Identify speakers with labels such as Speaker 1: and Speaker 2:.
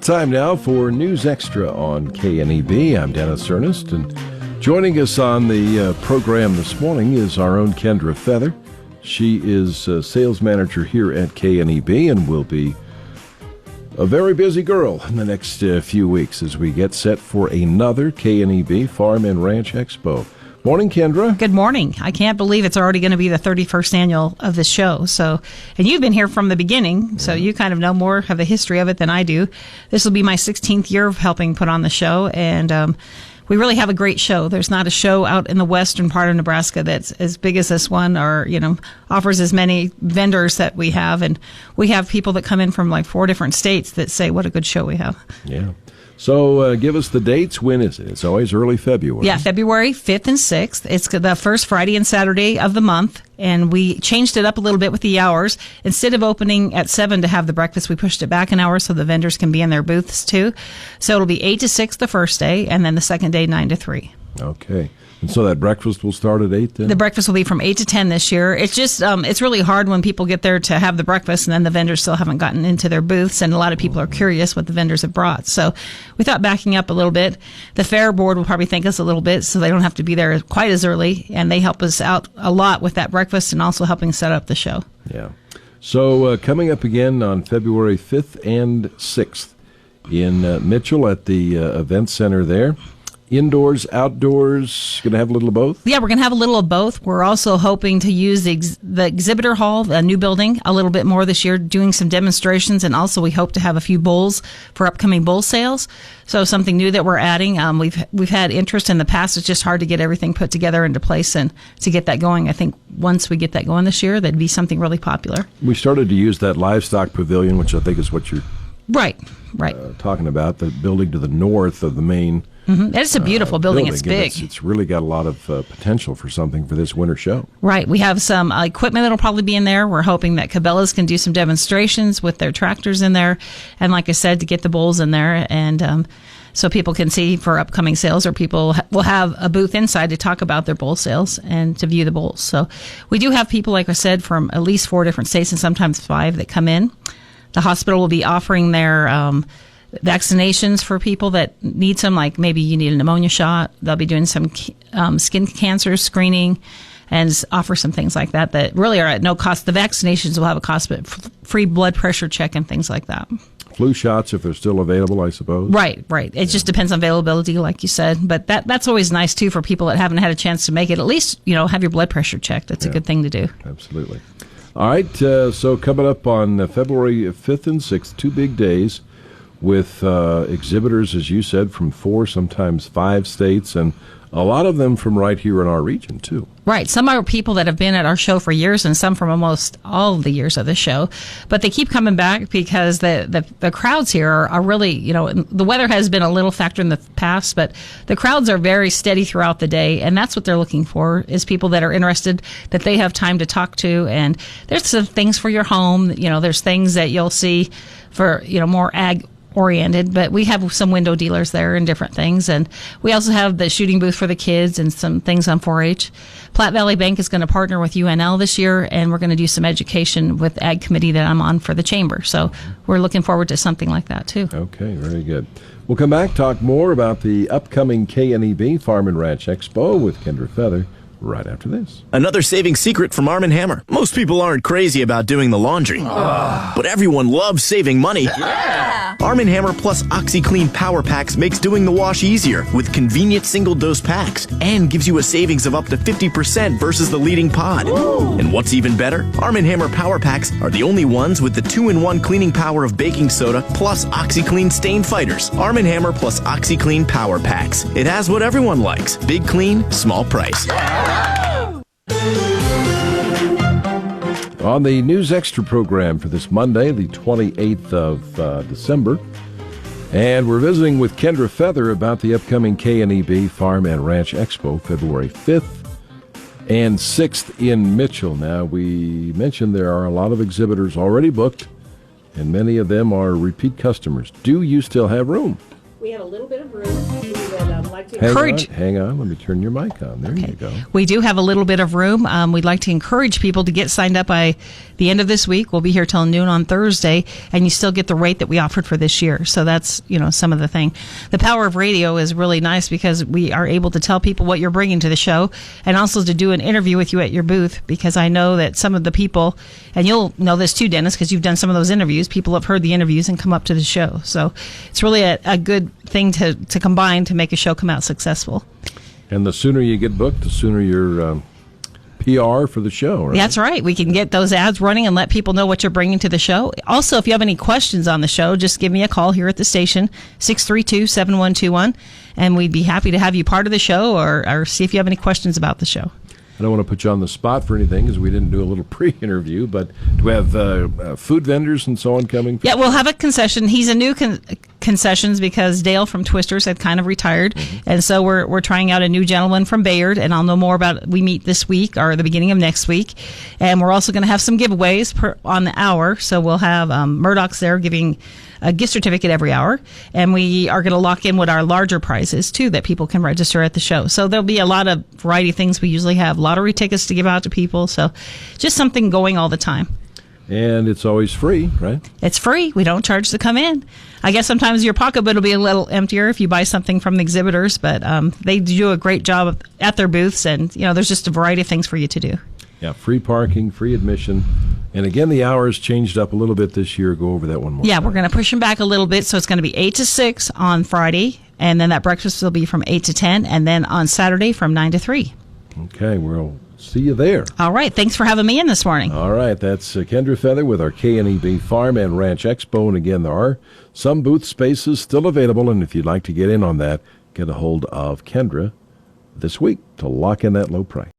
Speaker 1: time now for News Extra on KNEB. I'm Dennis Ernest, and joining us on the program this morning is our own Kendra Feather. She is sales manager here at KNEB and will be a very busy girl in the next few weeks as we get set for another KNEB Farm and Ranch Expo. Morning, Kendra.
Speaker 2: Good morning. I can't believe it's already going to be the 31st annual of this show. And you've been here from the beginning, so you kind of know more of the history of it than I do. This will be my 16th year of helping put on the show, and we really have a great show. There's not a show out in the western part of Nebraska that's as big as this one, or offers as many vendors that we have, and we have people that come in from like 4 different states that say what a good show we have.
Speaker 1: Yeah. So give us the dates. When is it? It's always early February.
Speaker 2: Yeah, February 5th and 6th. It's the first Friday and Saturday of the month, and we changed it up a little bit with the hours. Instead of opening at 7 to have the breakfast, we pushed it back an hour so the vendors can be in their booths too. So it'll be 8 to 6 the first day, and then the second day 9 to 3.
Speaker 1: Okay. And so that breakfast will start at 8 then?
Speaker 2: The breakfast will be from 8 to 10 this year. It's just, it's really hard when people get there to have the breakfast and then the vendors still haven't gotten into their booths, and a lot of people are curious what the vendors have brought. So we thought backing up a little bit. The fair board will probably thank us a little bit so they don't have to be there quite as early, and they help us out a lot with that breakfast and also helping set up the show.
Speaker 1: Yeah. So coming up again on February 5th and 6th in Mitchell at the event center there. Indoors, outdoors, going to have a little of both?
Speaker 2: Yeah, we're going to have a little of both. We're also hoping to use the exhibitor hall, the new building, a little bit more this year, doing some demonstrations, and also we hope to have a few bulls for upcoming bull sales. So something new that we're adding. We've had interest in the past. It's just hard to get everything put together into place and to get that going. I think once we get that going this year, that'd be something really popular.
Speaker 1: We started to use that livestock pavilion, which I think is what you're
Speaker 2: right
Speaker 1: talking about, the building to the north of the main.
Speaker 2: Mm-hmm. It's a beautiful building. It's big.
Speaker 1: It's really got a lot of potential for something for this winter show.
Speaker 2: Right. We have some equipment that'll probably be in there. We're hoping that Cabela's can do some demonstrations with their tractors in there. And like I said, to get the bulls in there and so people can see for upcoming sales, or people will have a booth inside to talk about their bull sales and to view the bulls. So we do have people, like I said, from at least 4 different states and sometimes 5 that come in. The hospital will be offering their vaccinations for people that need some, like maybe you need a pneumonia shot. They'll be doing some skin cancer screening and offer some things like that really are at no cost. The vaccinations will have a cost, but free blood pressure check and things like that.
Speaker 1: Flu shots, if they're still available, I suppose.
Speaker 2: Right. It just depends on availability, like you said. But that's always nice, too, for people that haven't had a chance to make it. At least, have your blood pressure checked. That's a good thing to do.
Speaker 1: Absolutely. All right, so coming up on February 5th and 6th, 2 big days with exhibitors, as you said, from 4, sometimes 5 states, and a lot of them from right here in our region, too.
Speaker 2: Right. Some are people that have been at our show for years, and some from almost all of the years of the show. But they keep coming back because the crowds here are really, the weather has been a little factor in the past, but the crowds are very steady throughout the day, and that's what they're looking for, is people that are interested, that they have time to talk to. And there's some things for your home. There's things that you'll see for, more ag oriented, but we have some window dealers there and different things, and we also have the shooting booth for the kids and some things on 4-H. Platte Valley Bank is going to partner with UNL this year, and we're going to do some education with Ag Committee that I'm on for the chamber, so we're looking forward to something like that too.
Speaker 1: Okay, very good. We'll come back, talk more about the upcoming KNEB Farm and Ranch Expo with Kendra Feather right after this.
Speaker 3: Another saving secret from Arm & Hammer. Most people aren't crazy about doing the laundry, but everyone loves saving money. Yeah! Arm & Hammer Plus OxyClean Power Packs makes doing the wash easier with convenient single-dose packs and gives you a savings of up to 50% versus the leading pod. Ooh. And what's even better? Arm & Hammer Power Packs are the only ones with the 2-in-1 cleaning power of baking soda plus OxyClean Stain Fighters. Arm & Hammer Plus OxyClean Power Packs. It has what everyone likes. Big clean, small price. Yeah!
Speaker 1: On the News Extra program for this Monday, the 28th of December, and we're visiting with Kendra Feather about the upcoming KNEB Farm and Ranch Expo, February 5th and 6th in Mitchell. Now, we mentioned there are a lot of exhibitors already booked, and many of them are repeat customers. Do you still have room?
Speaker 2: We have a little bit of room.
Speaker 4: and I'd like to
Speaker 1: Hang on. Let me turn your mic on. There you go.
Speaker 2: We do have a little bit of room. We'd like to encourage people to get signed up by the end of this week. We'll be here till noon on Thursday, and you still get the rate that we offered for this year. So that's, some of the thing. The power of radio is really nice because we are able to tell people what you're bringing to the show and also to do an interview with you at your booth, because I know that some of the people, and you'll know this too, Dennis, because you've done some of those interviews, people have heard the interviews and come up to the show. So it's really a good thing to combine to make a show come out successful.
Speaker 1: And the sooner you get booked, the sooner your PR for the show, right?
Speaker 2: That's right. We can get those ads running and let people know what you're bringing to the show. Also, if you have any questions on the show, just give me a call here at the station, 632-7121, and we'd be happy to have you part of the show or see if you have any questions about the show.
Speaker 1: I don't want to put you on the spot for anything because we didn't do a little pre-interview, but do we have food vendors and so on coming?
Speaker 2: Yeah, we'll have a concession. He's a new concessions because Dale from Twisters had kind of retired, and so we're trying out a new gentleman from Bayard, and I'll know more about it. We meet this week or the beginning of next week, and we're also going to have some giveaways on the hour. So we'll have Murdoch's there giving a gift certificate every hour, and we are going to lock in what our larger prizes too that people can register at the show. So there'll be a lot of variety of things. We usually have lottery tickets to give out to people, so just something going all the time.
Speaker 1: And it's always free, right?
Speaker 2: It's free. We don't charge to come in. I guess sometimes your pocketbook will be a little emptier if you buy something from the exhibitors, but they do a great job at their booths, and there's just a variety of things for you to do.
Speaker 1: Yeah, free parking, free admission. And again, the hours changed up a little bit this year. Go over that one more time.
Speaker 2: We're going to push them back a little bit, so it's going to be 8 to 6 on Friday, and then that breakfast will be from 8 to 10, and then on Saturday from 9 to 3.
Speaker 1: Okay, we'll see you there.
Speaker 2: All right, thanks for having me in this morning.
Speaker 1: All right, that's Kendra Feather with our KNEB Farm and Ranch Expo. And again, there are some booth spaces still available, and if you'd like to get in on that, get a hold of Kendra this week to lock in that low price.